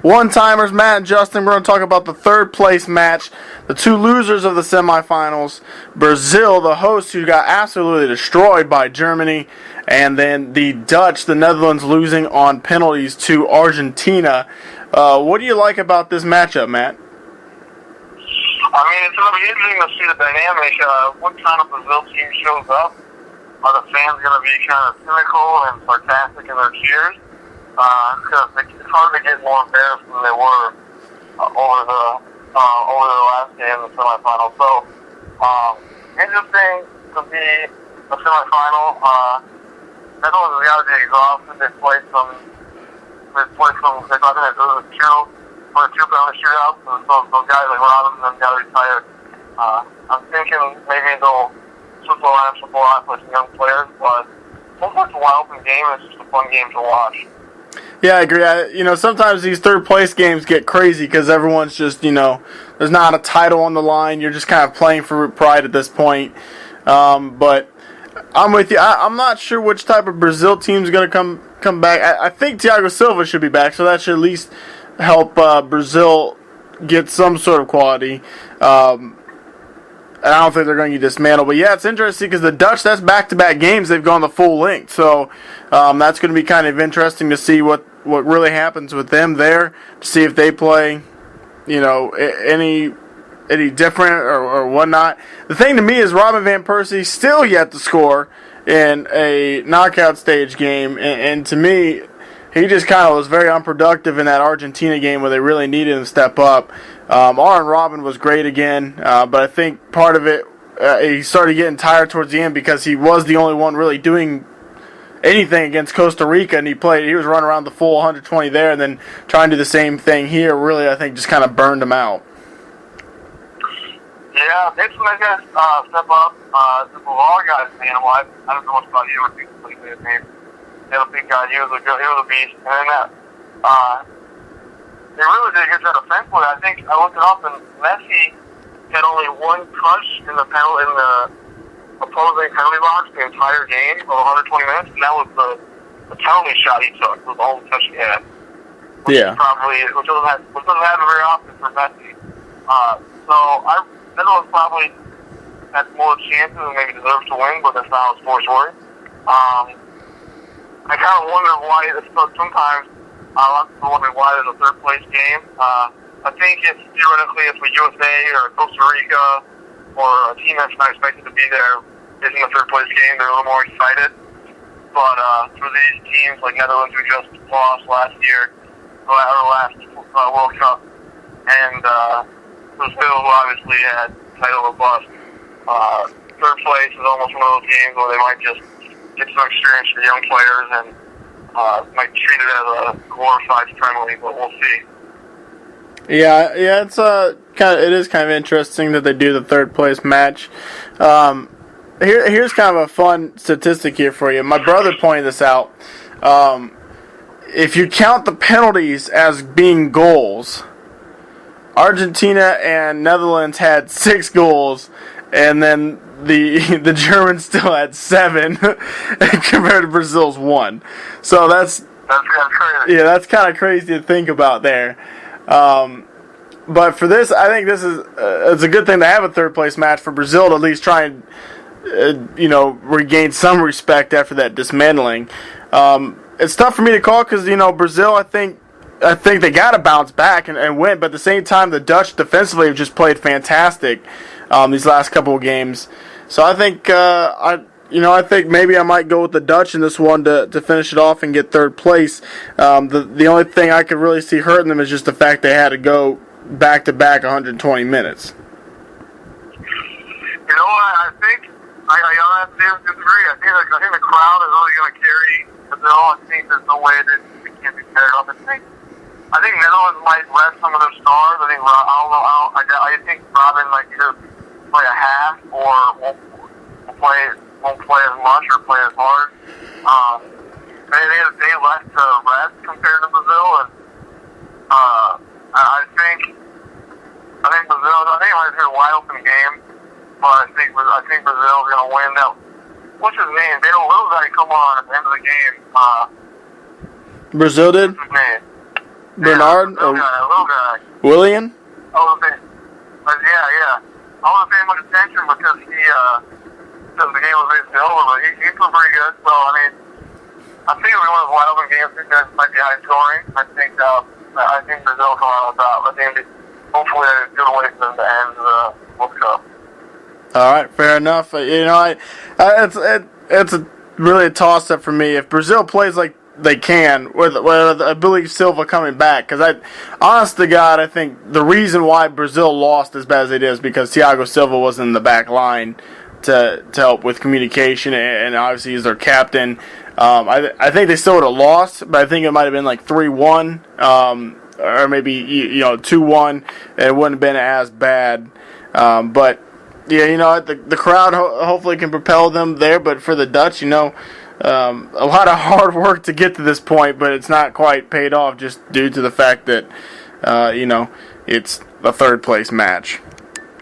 One-timers, Matt and Justin, we're going to talk about the third-place match. The two losers of the semifinals, Brazil, the hosts, who got absolutely destroyed by Germany, and then the Dutch, the Netherlands, losing on penalties to Argentina. What do you like about this matchup, Matt? I mean, it's going to be interesting to see the dynamic. What kind of Brazil team shows up? Are the fans going to be kind of cynical and sarcastic in their cheers? Because it's hard to get more embarrassed than they were over the last game in the semifinal. So, interesting to be a semifinal. Netherlands has got to be exhausted. They played some. I think it was two penalty shootouts. So guys like Robin and them got to be tired. I'm thinking maybe they'll switch the lineups a lot with young players, but sometimes it's a wide open game. It's just a fun game to watch. Yeah, I agree. Sometimes these third-place games get crazy because everyone's just, there's not a title on the line. You're just kind of playing for pride at this point. But I'm with you. I'm not sure which type of Brazil team is going to come back. I think Thiago Silva should be back, so that should at least help Brazil get some sort of quality. I don't think they're going to get dismantled. But, yeah, it's interesting because the Dutch, that's back-to-back games. They've gone the full length. So that's going to be kind of interesting to see what really happens with them there, to see if they play, any different or whatnot. The thing to me is Robin Van Persie still yet to score in a knockout stage game. And to me, he just kind of was very unproductive in that Argentina game where they really needed him to step up. Arjen Robben was great again, but I think part of it, he started getting tired towards the end because he was the only one really doing anything against Costa Rica, and he was running around the full 120 there and then trying to do the same thing here. Really, I think just kind of burned him out. Yeah, next one I guess step up. The Bilal guy's man. Well, I don't know much about you. I think his name. The other big guy, he was a beast. And then they really did a good job defensively. I think I looked it up, and Messi had only one touch in the opposing penalty box the entire game of 120 minutes, and that was the penalty shot he took. Was the only touch he had. Which doesn't happen very often for Messi. Netherlands probably has more chances and maybe deserves to win, but that's not how sports work. I kind of wonder why. Sometimes a lot of people wonder why there's a third place game. I think it's theoretically if the USA or Costa Rica or a team that's not expected to be there is in the third place game, they're a little more excited. But for these teams like Netherlands, who just lost last year, or last World Cup, and Brazil, who obviously had title or bust, third place is almost one of those games where they might just get some experience for young players and might treat it as a glorified friendly, but we'll see. Yeah, it is kind of interesting that they do the third place match. Here's kind of a fun statistic here for you. My brother pointed this out. If you count the penalties as being goals, Argentina and Netherlands had 6 goals, and then the Germans still had 7 compared to Brazil's 1. So that's crazy. Yeah, that's kind of crazy to think about there. But for this, I think this is it's a good thing to have a third place match for Brazil to at least try and regain some respect after that dismantling. It's tough for me to call because Brazil, I think they got to bounce back and win. But at the same time, the Dutch defensively have just played fantastic these last couple of games. So I think I think maybe I might go with the Dutch in this one to finish it off and get third place. The only thing I could really see hurting them is just the fact they had to go back-to-back 120 minutes. You know what? I think I have to disagree. I think the crowd is really going to carry Brazil. I think there's no way that it can't be carried off. I think Netherlands might rest some of their stars. I think Robin might either play a half or won't play as much or play as hard. They had a day left to rest compared to Brazil, and I think Brazil. I think it might be a wide open game, but I think Brazil's going to win. Now, what's his name? They don't lose that he come on at the end of the game. Brazil did? What's his name? Bernard? Little guy. Willian? I was paying, but yeah. I wasn't paying much attention because because the game was basically over, but he played pretty good. So, I mean, I think it was one of those wide open games. I think that might be high scoring. I think Brazil will come out on top. I think hopefully a good way for them to end the World Cup. All right, fair enough. It's really a toss-up for me. If Brazil plays like they can, with I believe Silva coming back, because honest to God, I think the reason why Brazil lost as bad as it is because Thiago Silva wasn't in the back line to help with communication, and obviously he's their captain. I think they still would have lost, but I think it might have been like 3-1, or maybe 2-1. It wouldn't have been as bad, but. Yeah, the crowd hopefully can propel them there, but for the Dutch, a lot of hard work to get to this point, but it's not quite paid off just due to the fact that, it's a third place match.